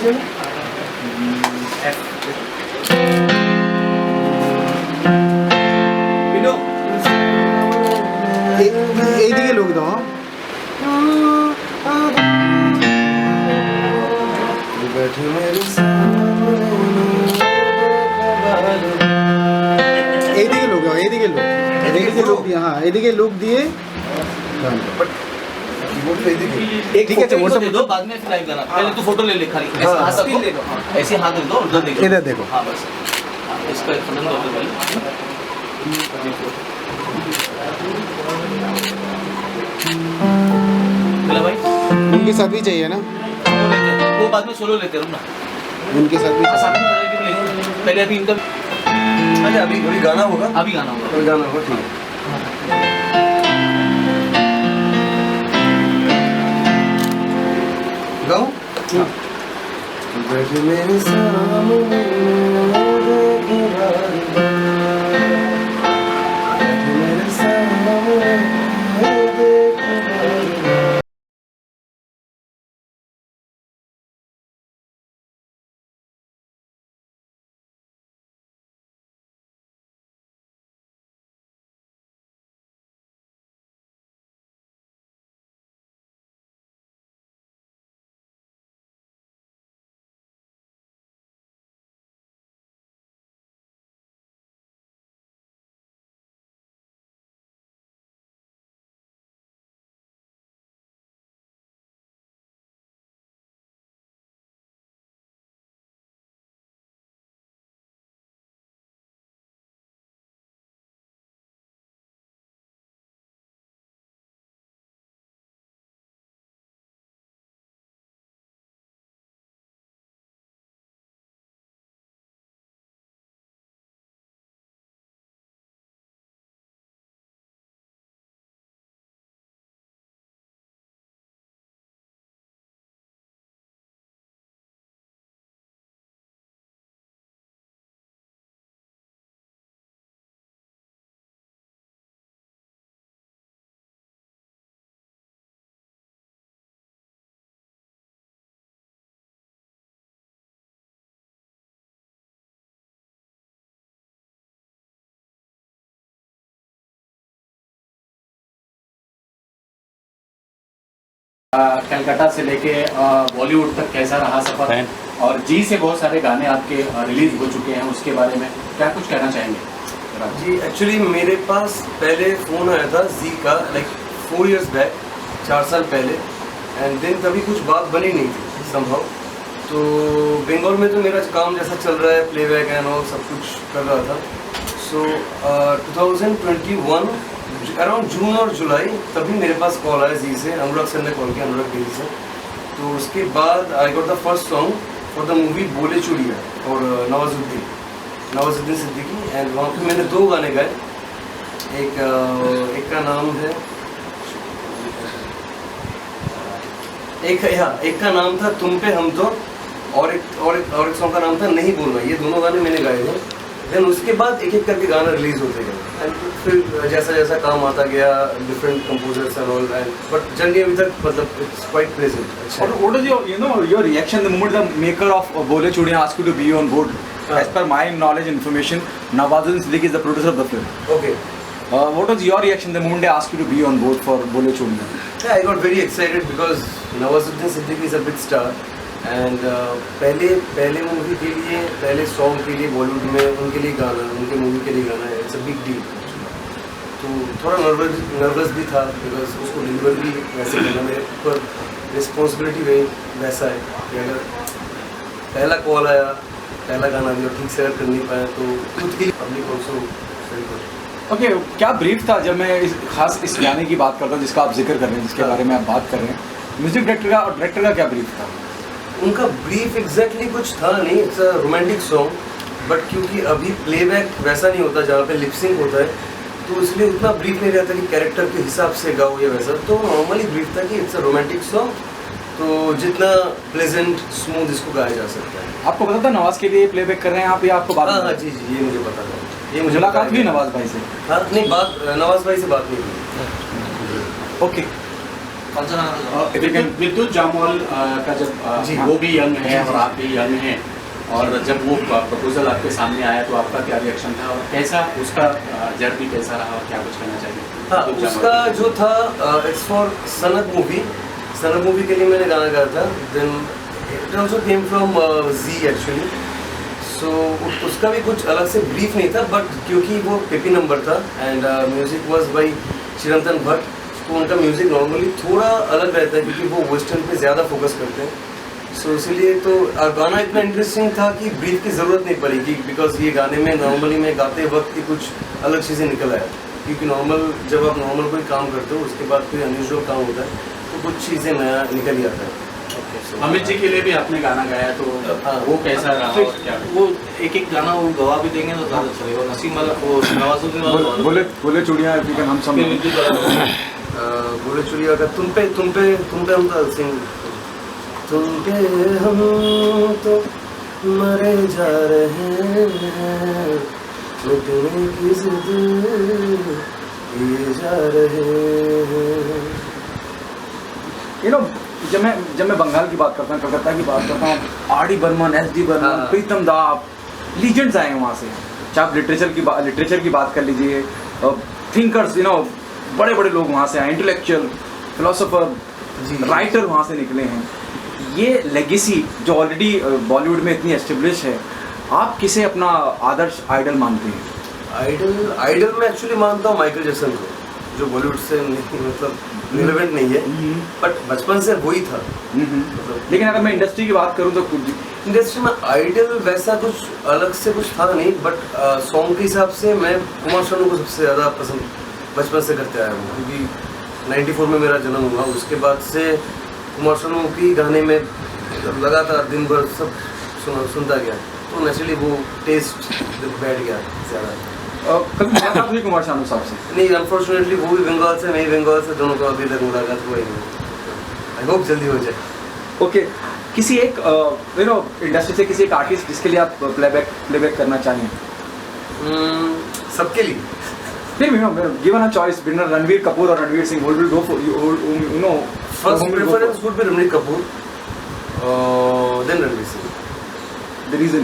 এইদিকে লোক দাও এইদিকে লোক দাও এইদিকে লোক দিয়ে হ্যাঁ এইদিকে লোক দিয়ে ठीक है वो दे दो बाद में लाइव गाना पहले तो फोटो ले ले खाली ऐसे हाथ दे दो उधर देखो इधर देखो हाँ बस इसका एक खंडन दो भाई मिला भाई उनके साथ भी चाहिए ना वो बाद में सोलो लेते रुकना उनके साथ भी पहले अभी इनका अरे अभी गाना होगा अभी गाना होगा ठीक है गाओ बैठे मेरे सामने मेरे सामने कलकत्ता से लेके बॉलीवुड तक कैसा रहा सफर और जी से बहुत सारे गाने आपके रिलीज हो चुके हैं, उसके बारे में क्या कुछ कहना चाहेंगे? जी एक्चुअली मेरे पास पहले फ़ोन आया था जी का लाइक 4 years बैक, 4 साल पहले, एंड देन तभी कुछ बात बनी नहीं थी समहाउ। तो बंगाल में तो मेरा काम जैसा चल रहा है, प्लेबैक एंड ऑल सब कुछ कर रहा था। सो 2021 अराउंड जून और जुलाई तभी मेरे पास कॉल आया जी से, अनुराग सर ने कॉल किया, अनुराग गिरी से। तो उसके बाद I got the first song for the movie बोले चूड़िया और नवाजुद्दीन सिद्दीकी, एंड वहाँ पे मैंने 2 गाने गाए। एक का नाम है एक का नाम था तुम पे हम तो, और एक सॉन्ग का नाम था नहीं बोलना। ये दोनों गाने मैंने गाए थे। देन उसके बाद एक एक करके गाना रिलीज होते गए, एंड फिर जैसा जैसा काम आता गया, different composers and all, and but journey अभी तक मतलब इट्स क्वाइट प्रेजेंट। अच्छा, what is your reaction the moment the maker of Bole Chudiyan asked you to be on board? As per my knowledge and information, Nawazuddin Siddiqui is the producer of the film. okay. What was your reaction the moment they asked you to be on board for Bole Chudiyan? Yeah, I got very excited because Nawazuddin Siddiqui is a big star, and पहले movie के लिए, पहले song के लिए बॉलीवुड में उनके लिए गाना, उनके मूवी के लिए गाना, इट्स अ बिग डील। तो थोड़ा नर्वस भी था बिकॉज उसको डिलीवर भी वैसे करना, मेरे ऊपर रिस्पॉन्सिबिलिटी वही वैसा है कि अगर पहला कॉल आया, पहला गाना भी और ठीक से अगर कर नहीं पाया तो खुद की पब्लिक ऑल्सो सही कर। ओके, क्या ब्रीफ था जब मैं खास इस गाने की बात करता हूँ जिसका आप जिक्र कर रहे हैं, जिसके बारे में आप बात कर रहे हैं, म्यूजिक डायरेक्टर का और डायरेक्टर का क्या ब्रीफ था? उनका ब्रीफ एग्जैक्टली कुछ था नहीं, it's a romantic song, but क्योंकि अभी प्लेबैक वैसा नहीं होता जहाँ पे लिपसिंग होता है, तो इसलिए उतना ब्रीफ नहीं रहता कि कैरेक्टर के हिसाब से गाओ या वैसा। तो नॉर्मली ब्रीफ था कि इट्स अ रोमांटिक सॉन्ग, तो जितना प्लेजेंट स्मूथ इसको गाया जा सकता है। आपको पता था नवाज के लिए प्लेबैक कर रहे हैं आप, या आपको बात? हाँ जी, ये मुझे पता था। ये मुझे मुलाकात हुई नवाज भाई से? हाँ, नहीं बात नवाज भाई से बात नहीं हुई। ओके, कौन सा गाना? विद्युत जामवाल का जब जी, वो भी यंग है और आप भी यंग हैं, और जब वो प्रपोजल आपके सामने आया तो आपका क्या रिएक्शन था, और कैसा उसका जर्नी कैसा रहा, और क्या कुछ कहना चाहिए? हाँ, विद्युत उसका जामवाल। जो था इट्स फॉर सनक मूवी के लिए मैंने गाना गाया था. Then it also came from Zee actually. So उसका भी कुछ अलग से ब्रीफ नहीं था, बट क्योंकि वो पेपी नंबर था एंड म्यूजिक वाज बाय चिरंतन भट्ट, तो उनका म्यूजिक नॉर्मली थोड़ा अलग रहता है क्योंकि वो वेस्टर्न पे ज़्यादा फोकस करते हैं. सो इसीलिए तो गाना इतना इंटरेस्टिंग था कि ब्रीफ की ज़रूरत नहीं पड़ेगी, बिकॉज ये गाने में नॉर्मली मैं गाते वक्त ही कुछ अलग चीज़ें निकल आया. क्योंकि नॉर्मल जब आप नॉर्मल कोई काम करते हो उसके बाद कोई अनयूजुअल काम होता है तो कुछ चीज़ें नया निकल ही आता है. अमित जी के लिए भी आपने गाना गाया, तो वो कैसा रहा और क्या? वो एक एक गाना वो गवा भी देंगे तो ज़्यादा अच्छा लगेगा. नसीम वाला वो नवाजुद्दीन वाला बोले चूड़ियाँ हम सब फिर विद्युत वाला बोले चुड़िया का तुम पे हम तो सिंग. तुम पे हम तो मरे जा रहे हैं, मिटने की जिद किए जा रहे हैं. यू नो, जब मैं बंगाल की बात करता हूँ, कलकत्ता की बात करता हूँ, आर.डी. बर्मन, एस.डी. बर्मन, हाँ. प्रीतम दा, लीजेंड्स आए हैं वहाँ से. चाहे आप लिटरेचर की बात कर लीजिए, थिंकर्स, यू नो, बड़े बड़े लोग वहाँ से आए, इंटेलेक्चुअल, फिलोसोफर, राइटर वहाँ से निकले हैं. ये लेगेसी जो ऑलरेडी बॉलीवुड में इतनी एस्टेब्लिश है, आप किसे अपना आदर्श आइडल मानते हैं? आइडल मैं एक्चुअली मानता हूँ माइकल जैक्सन को, जो बॉलीवुड से मतलब रिलेवेंट नहीं है, बट बचपन से वही था. मतलब लेकिन अगर मैं इंडस्ट्री की बात करूँ तो इंडस्ट्री में आइडल वैसा कुछ अलग से कुछ था नहीं, बट सॉन्ग के हिसाब से मैं कुमार शानू को सबसे ज़्यादा पसंद बचपन से करते आया हूँ, क्योंकि 94 में मेरा जन्म हुआ. उसके बाद से कुमार शानू की गाने में लगातार दिन भर सब सुनता गया, तो नेचुरली वो टेस्ट बैठ गया ज़्यादा. कभी मुलाकात हुई कुमार शानू साहब से? नहीं, अनफॉर्चुनेटली वो भी बंगाल से, मैं भी बंगाल से, दोनों का अभी तक मुलाकात हुआ ही नहीं. आई होप जल्दी हो जाए. ओके, किसी एक यू नो इंडस्ट्री से किसी एक आर्टिस्ट जिसके लिए आप प्लेबैक करना चाहें? सबके लिए नहीं, given a choice between Ranbir Kapoor और Ranveer Singh, who will go for you know first preference would be Ranbir Kapoor, then Ranveer Singh. the reason?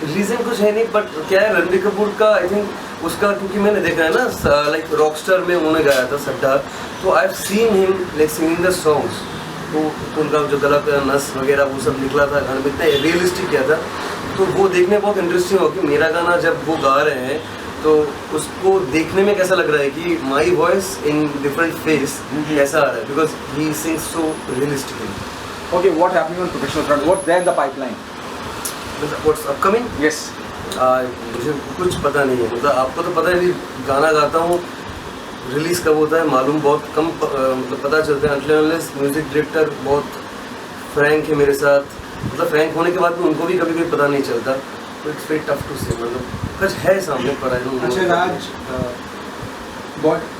Reason कुछ है नहीं, बट क्या है, रणबीर कपूर का आई थिंक उसका, क्योंकि मैंने देखा है ना लाइक रॉकस्टार में उन्होंने गाया था सट्टा, तो I have seen him like singing the songs, तो उनका जो गला का नस वगैरह वो सब निकला था गाने में, इतना रियलिस्टिक किया था, तो वो देखने बहुत इंटरेस्टिंग हो कि मेरा गाना जब वो गा रहे हैं तो उसको देखने में कैसा लग रहा है कि my voice in different face कैसा आ रहा है, because he sings so realistically. Okay, what happening on professional front? What's there in the pipeline? What's upcoming? Yes. मुझे कुछ पता नहीं है, मतलब आपको तो पता है कि गाना गाता हूँ, रिलीज़ कब होता है मालूम बहुत कम, मतलब पता चलता है. अनलेस म्यूज़िक डायरेक्टर बहुत फ्रैंक है मेरे साथ, मतलब फ्रैंक होने के बाद भी उनको भी कभी पता नहीं चलता, तो इट्स वेरी टफ टू से, मतलब कुछ है सामने पर. अच्छा राज,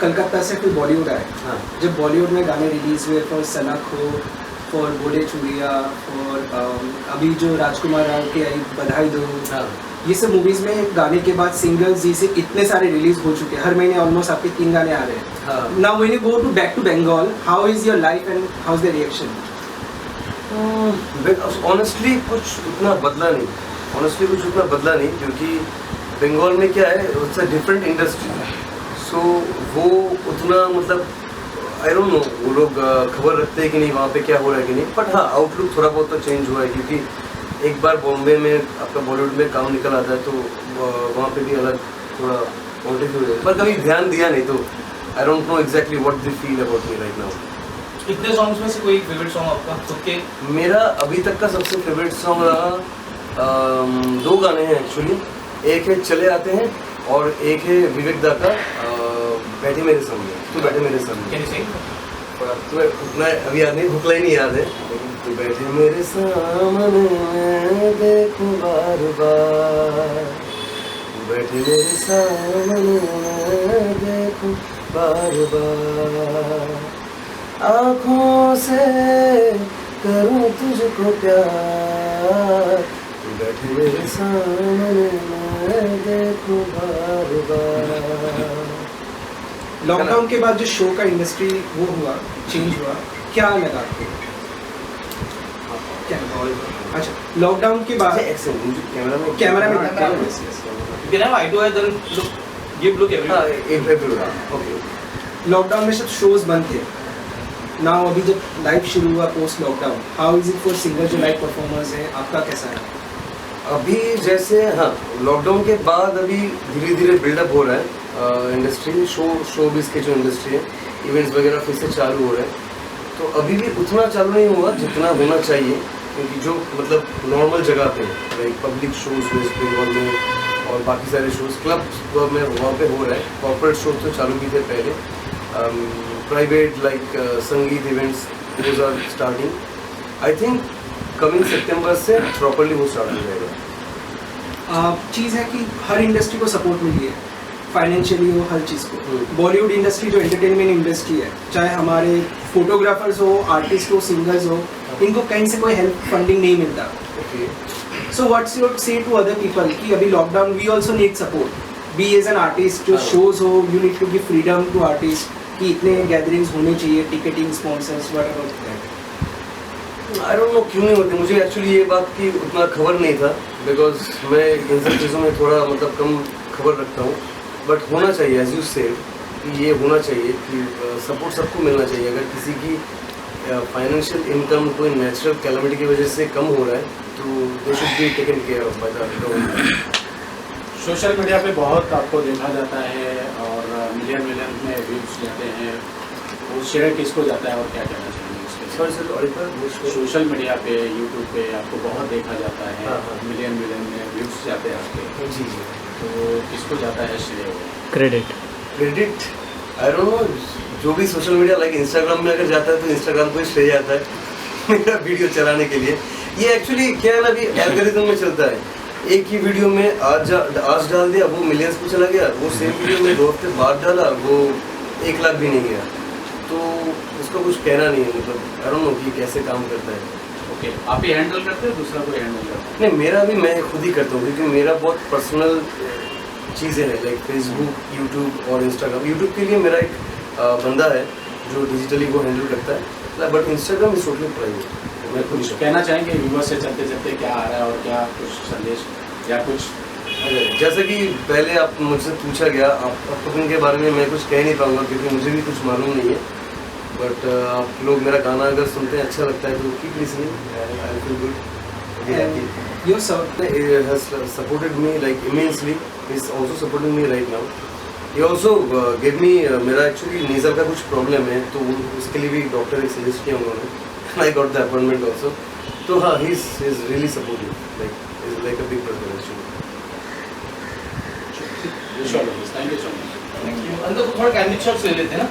कलकत्ता से फिर बॉलीवुड आए. हाँ. जब बॉलीवुड में गाने रिलीज हुए, फॉर सनक हो, फॉर बोले चूड़िया, फॉर अभी जो राजकुमार राव की आई बधाई दो, हाँ. ये सब मूवीज में गाने के बाद सिंगल्स जी से इतने सारे रिलीज हो चुके हैं, हर महीने ऑलमोस्ट आपके 3 गाने आ रहे हैं. हाँ. Now when you go to back to Bengal, how is your life and how is the reaction? Honestly कुछ उतना बदला नहीं, क्योंकि बंगाल में क्या है, it's a different industry, so वो उतना मतलब आई डोंट नो वो लोग खबर रखते हैं कि नहीं वहाँ पे क्या हो रहा है कि नहीं, बट हाँ आउटलुक थोड़ा बहुत तो चेंज हुआ है, क्योंकि एक बार बॉम्बे में आपका बॉलीवुड में काम निकल आता है तो वहाँ पे भी अलग थोड़ा पॉइंट ऑफ व्यू है, पर कभी ध्यान दिया नहीं, तो आई don't know exactly what they feel about me right now. इतने सॉन्ग्स में से कोई फेवरेट सॉन्ग आपका खुद के? मेरा अभी तक का सबसे फेवरेट सॉन्ग रहा 2 गाने हैं एक्चुअली, एक है चले आते हैं और एक है विवेक दा का बैठे मेरे सामने, तू बैठे मेरे सामने. Can you sing? तो उतना अभी याद नहीं, भुखला ही नहीं याद है, तू बैठे मेरे सामने मैं देखूं बार बार, तू बैठे मेरे सामने मैं देखूं बार बार, आँखों से करूं तुझको प्यार, तू बैठे मेरे सामने मैं देखूं बार बार. लॉकडाउन के बाद जो शो का इंडस्ट्री वो हुआ, चेंज हुआ, क्या लगा आपको? क्या अच्छा लॉकडाउन के बाद कैमरा में You can have eye to eye, then look, give look everywhere. Okay lockdown में सब शोज बंद थे. नाउ अभी जब लाइव शुरू हुआ post lockdown, how is it for singer जो लाइव परफॉर्मर्स हैं, आपका कैसा है? अभी जैसे हाँ लॉकडाउन के बाद अभी धीरे धीरे बिल्डअप हो रहा है इंडस्ट्री शो बिज के जो इंडस्ट्री है इवेंट्स वगैरह फिर से चालू हो रहे हैं. तो अभी भी उतना चालू नहीं हुआ जितना होना चाहिए, क्योंकि जो मतलब नॉर्मल जगह पे like public shows West Bengal में और बाकी सारे शोज क्लब में वहाँ पे हो रहा है. कॉर्पोरेट शोज तो चालू भी थे पहले, private like sangeet events those are starting. I think coming सितंबर से प्रॉपर्ली वो स्टार्ट हो जाएगा. चीज़ है कि हर इंडस्ट्री को सपोर्ट मिली है, फाइनेंशियली हो, हर चीज़ को. बॉलीवुड इंडस्ट्री जो एंटरटेनमेंट इंडस्ट्री है, चाहे हमारे फोटोग्राफर्स हो, आर्टिस्ट हो, सिंगर्स हो, इनको कहीं से कोई हेल्प फंडिंग नहीं मिलता. Okay so what's your say to other people कि अभी lockdown we also need support, be as an artist. जो शोज हो, you need to give freedom to artist कि इतने गैदरिंग्स होने चाहिए, ticketing, sponsors, whatever that. I don't know क्यों नहीं होती. मुझे एक्चुअली ये बात की उतना खबर नहीं था, बिकॉज मैं इन सब चीज़ों में थोड़ा मतलब कम खबर रखता हूँ. बट होना चाहिए एज यू सेड कि ये होना चाहिए कि सपोर्ट सबको मिलना चाहिए. अगर किसी की फाइनेंशियल इनकम कोई नेचुरल कैलामिटी की वजह से कम हो रहा है तो they should be taken care of by the government. Social media पे बहुत आपको देखा जाता है और मिलियन में व्यूज जाते हैं, वो शेयर किसको जाता है और क्या कहना चाहिए उसके? सॉरी सर और एक बार सोशल मीडिया पे यूट्यूब पे आपको बहुत देखा जाता है, हाँ, हाँ. मिलियन में व्यूज जाते हैं आपके, जी जी तो किसको जाता है श्रेय? Credit I don't no. जो भी सोशल मीडिया लाइक इंस्टाग्राम में अगर जाता है तो इंस्टाग्राम को ही श्रेय जाता है मेरा वीडियो चलाने के लिए. ये एक्चुअली क्या है ना, अभी एल्गोरिथम में चलता है. एक ही वीडियो में आज डाल दिया, वो मिलियंस पे चला गया. वो सेम वीडियो में 2 हफ्ते बाद डाला, वो 1 लाख भी नहीं गया. तो उसका कुछ कहना नहीं है. मतलब आई डोंट नो कि कैसे काम करता है. ओके, आप ही हैंडल करते हो, दूसरा कोई हैंडल करता है? नहीं, मेरा भी मैं खुद ही करता हूँ, क्योंकि मेरा बहुत पर्सनल चीज़ें हैं लाइक फेसबुक, यूट्यूब और इंस्टाग्राम. यूट्यूब के लिए मेरा एक बंदा है जो डिजिटली वो हैंडल करता है, but Instagram is totally private. मैं खुद कुछ कहना चाहेंगे व्यूअर से चलते चलते क्या आ रहा है और क्या कुछ संदेश या कुछ? जैसे कि पहले आप मुझसे पूछा गया, आप कुकिंग के बारे में मैं कुछ कह नहीं पाऊँगा क्योंकि मुझे भी कुछ मालूम नहीं है. बट आप लोग मेरा गाना अगर सुनते हैं, अच्छा लगता है तो keep listening. I feel good. Your sir supported me like immensely. Is also supporting me right now. ये ऑल्सो गिव मी, मेरा एक्चुअली नेजल का कुछ प्रॉब्लम है, तो उसके लिए भी डॉक्टर ने सजेस्ट किया उन्होंने. I got the appointment also. तो हाँ, he is really supportive, like a big brother actually. Thank you so much. अंदर को थोड़ा कैंडिड शॉट्स ले लेते हैं ना.